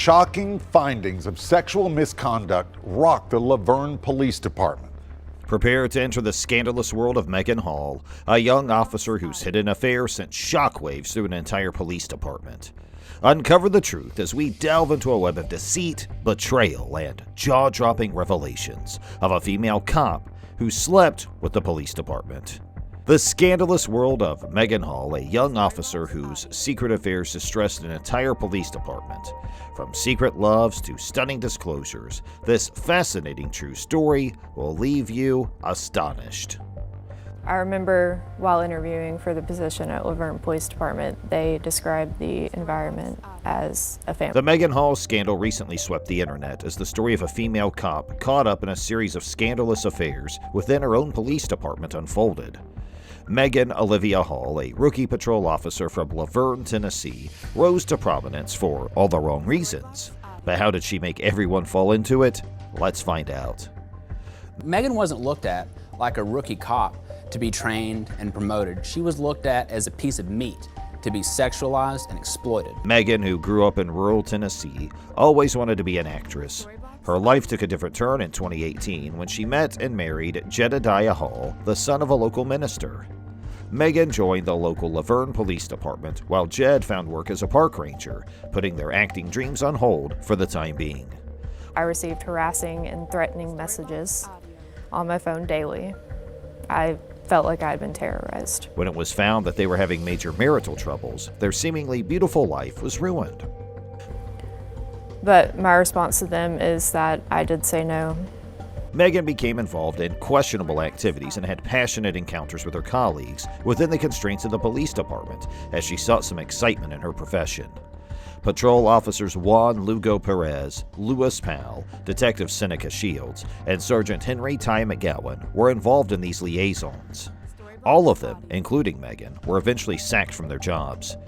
Shocking findings of sexual misconduct rock the Laverne Police Department. Prepare to enter the scandalous world of Megan Hall, a young officer whose hidden affair sent shockwaves through an entire police department. Uncover the truth as we delve into a web of deceit, betrayal, and jaw-dropping revelations of a female cop who slept with the police department. The scandalous world of Megan Hall, a young officer whose secret affairs distressed an entire police department. From secret loves to stunning disclosures, this fascinating true story will leave you astonished. I remember while interviewing for the position at Laverne Police Department, they described the environment as a family. The Megan Hall scandal recently swept the internet as the story of a female cop caught up in a series of scandalous affairs within her own police department unfolded. Megan Olivia Hall, a rookie patrol officer from Laverne, Tennessee, rose to prominence for all the wrong reasons. But how did she make everyone fall into it? Let's find out. Megan wasn't looked at like a rookie cop to be trained and promoted. She was looked at as a piece of meat to be sexualized and exploited. Megan, who grew up in rural Tennessee, always wanted to be an actress. Her life took a different turn in 2018 when she met and married Jedediah Hall, the son of a local minister. Megan joined the local Laverne Police Department while Jed found work as a park ranger, putting their acting dreams on hold for the time being. I received harassing and threatening messages on my phone daily. I felt like I had been terrorized. When it was found that they were having major marital troubles, their seemingly beautiful life was ruined. But my response to them is that I did say no. Megan became involved in questionable activities and had passionate encounters with her colleagues within the constraints of the police department as she sought some excitement in her profession. Patrol officers Juan Lugo Perez, Louis Powell, Detective Seneca Shields, and Sergeant Henry Ty McGowan were involved in these liaisons. All of them, including Megan, were eventually sacked from their jobs.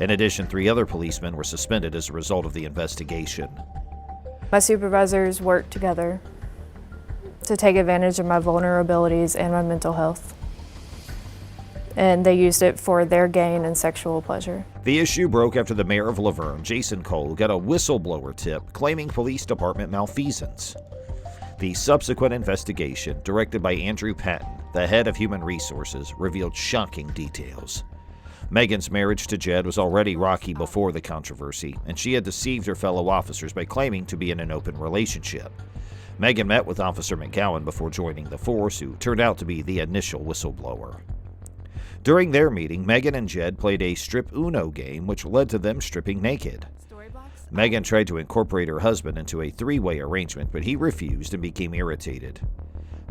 In addition, 3 other policemen were suspended as a result of the investigation. My supervisors worked together to take advantage of my vulnerabilities and my mental health. And they used it for their gain and sexual pleasure. The issue broke after the mayor of Laverne, Jason Cole, got a whistleblower tip claiming police department malfeasance. The subsequent investigation, directed by Andrew Patton, the head of human resources, revealed shocking details. Megan's marriage to Jed was already rocky before the controversy, and she had deceived her fellow officers by claiming to be in an open relationship. Megan met with Officer McGowan before joining the force, who turned out to be the initial whistleblower. During their meeting, Megan and Jed played a strip Uno game, which led to them stripping naked. Megan tried to incorporate her husband into a 3-way arrangement, but he refused and became irritated.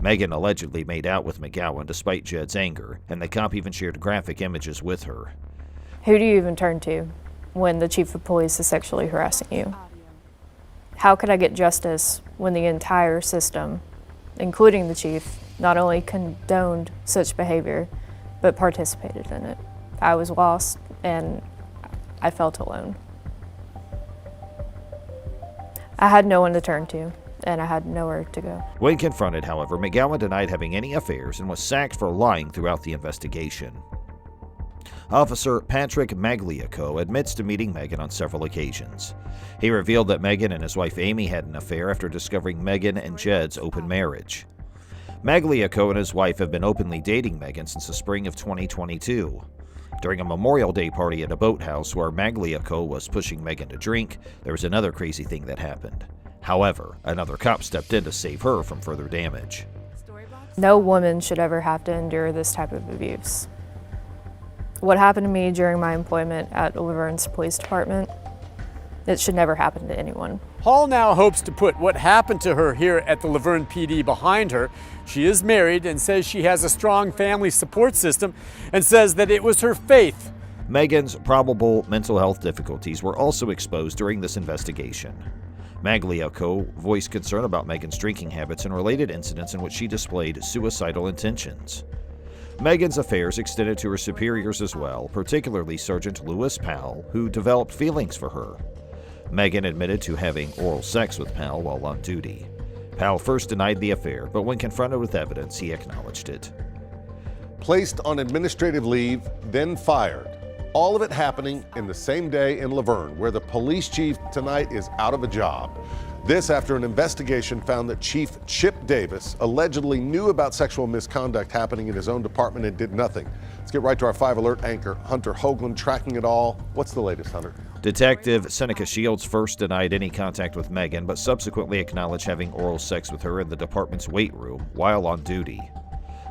Megan allegedly made out with McGowan despite Jed's anger, and the cop even shared graphic images with her. Who do you even turn to when the chief of police is sexually harassing you? How could I get justice when the entire system, including the chief, not only condoned such behavior, but participated in it? I was lost and I felt alone. I had no one to turn to, and I had nowhere to go. When confronted, however, McGowan denied having any affairs and was sacked for lying throughout the investigation. Officer Patrick Magliocco admits to meeting Megan on several occasions. He revealed that Megan and his wife Amy had an affair after discovering Megan and Jed's open marriage. Magliocco and his wife have been openly dating Megan since the spring of 2022. During a Memorial Day party at a boathouse where Magliocco was pushing Megan to drink, there was another crazy thing that happened. However, another cop stepped in to save her from further damage. No woman should ever have to endure this type of abuse. What happened to me during my employment at Laverne's police department, it should never happen to anyone. Hall now hopes to put what happened to her here at the Laverne PD behind her. She is married and says she has a strong family support system and says that it was her faith. Megan's probable mental health difficulties were also exposed during this investigation. Magliocco voiced concern about Megan's drinking habits and related incidents in which she displayed suicidal intentions. Megan's affairs extended to her superiors as well, particularly Sergeant Louis Powell, who developed feelings for her. Megan admitted to having oral sex with Powell while on duty. Powell first denied the affair, but when confronted with evidence, he acknowledged it. Placed on administrative leave, then fired. All of it happening in the same day in Laverne, where the police chief tonight is out of a job. This after an investigation found that Chief Chip Davis allegedly knew about sexual misconduct happening in his own department and did nothing. Let's get right to our 5 Alert anchor, Hunter Hoagland, tracking it all. What's the latest, Hunter? Detective Seneca Shields first denied any contact with Megan, but subsequently acknowledged having oral sex with her in the department's weight room while on duty.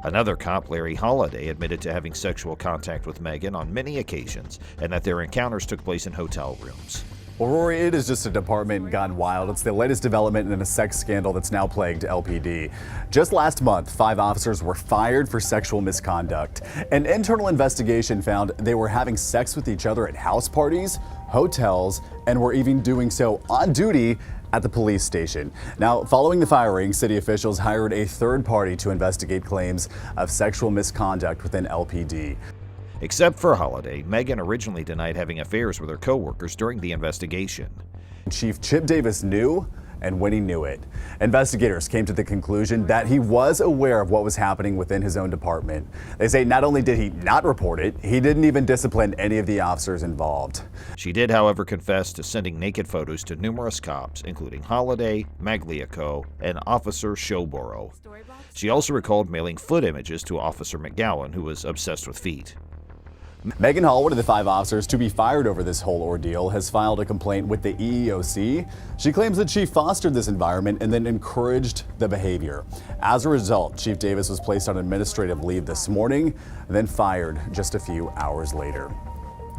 Another cop, Larry Holliday, admitted to having sexual contact with Megan on many occasions and that their encounters took place in hotel rooms. Well, Rory, it is just a department gone wild. It's the latest development in a sex scandal that's now plagued LPD. Just last month, 5 officers were fired for sexual misconduct. An internal investigation found they were having sex with each other at house parties, hotels, and were even doing so on duty at the police station. Now, following the firing, city officials hired a third party to investigate claims of sexual misconduct within LPD. Except for Holliday, Megan originally denied having affairs with her co-workers during the investigation. Chief Chip Davis knew, and when he knew it. Investigators came to the conclusion that he was aware of what was happening within his own department. They say not only did he not report it, he didn't even discipline any of the officers involved. She did, however, confess to sending naked photos to numerous cops, including Holliday, Magliocco, and Officer Showborough. She also recalled mailing foot images to Officer McGowan, who was obsessed with feet. Megan Hall, one of the 5 officers to be fired over this whole ordeal, has filed a complaint with the EEOC. She claims that she fostered this environment and then encouraged the behavior. As a result, Chief Davis was placed on administrative leave this morning, then fired just a few hours later.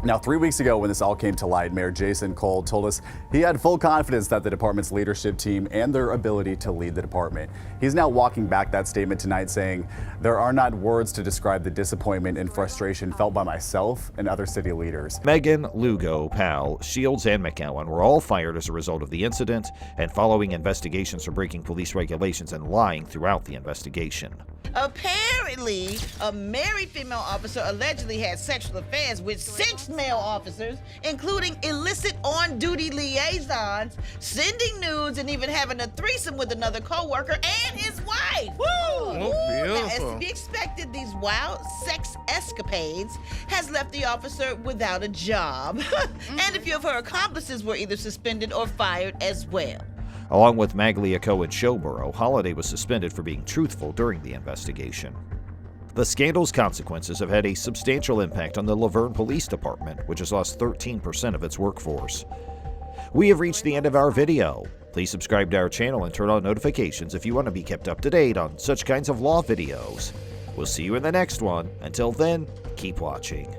Now, 3 weeks ago when this all came to light, Mayor Jason Cole told us he had full confidence that the department's leadership team and their ability to lead the department. He's now walking back that statement tonight, saying, "There are not words to describe the disappointment and frustration felt by myself and other city leaders." Megan, Lugo, Powell, Shields, and McGowan were all fired as a result of the incident and following investigations for breaking police regulations and lying throughout the investigation. Apparently, a married female officer allegedly had sexual affairs with 6 male officers, including illicit on-duty liaisons, sending nudes, and even having a threesome with another co-worker and his wife. Woo! Now, as to be expected, these wild sex escapades has left the officer without a job. And a few of her accomplices were either suspended or fired as well. Along with Magliocco and Showborough, Holliday was suspended for being truthful during the investigation. The scandal's consequences have had a substantial impact on the Laverne Police Department, which has lost 13% of its workforce. We have reached the end of our video. Please subscribe to our channel and turn on notifications if you want to be kept up to date on such kinds of law videos. We'll see you in the next one. Until then, keep watching.